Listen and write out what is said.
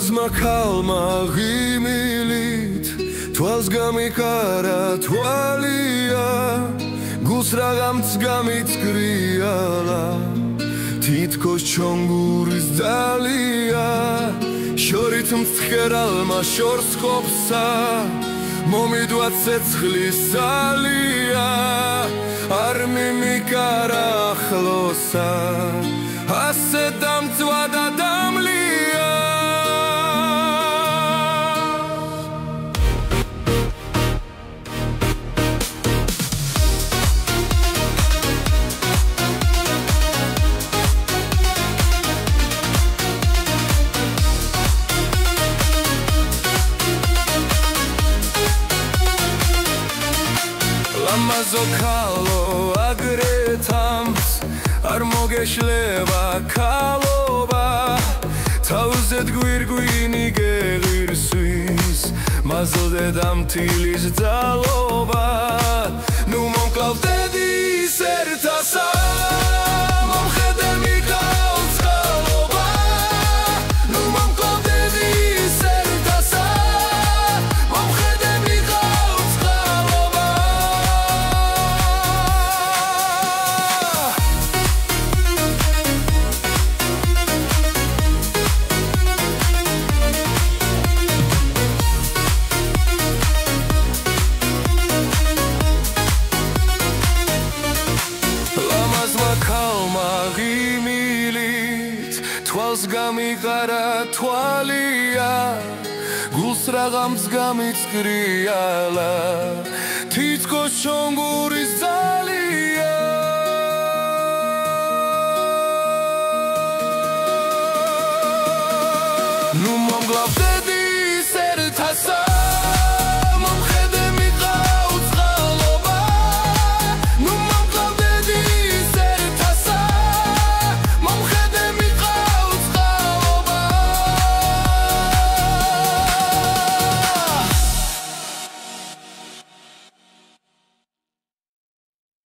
ლამაზმა ქალმა ღიმილით თვალს გამიკარა თვალია გულს რაღაცა გამიწკრიალა თითქოს ჩონგურის დალია შორით მცქერალმა შორს ყოფსა მომიდვა ცეცხლის ზალია არ მიმიკარა ახლოსა ასე დამწვა და დამლია ლამაზო ქალო აგრეთამს არ მოგეშლება ქალობა თავზედ გვირგვინი გეღირსვის მაზლდე დამთილის ძალობა ნუ მომკლავ დედის ერთასა მომხედე მიყავს ხალობა ნუ მომკლავ დედის ერთასა მომხედე მიყავს ხალობა თვალს გამიყარა თვალია გულს რაღაც გამიწკრიალა თითქოს ჩონგურის ზალია ნუ მომგლავ დედის ერთასა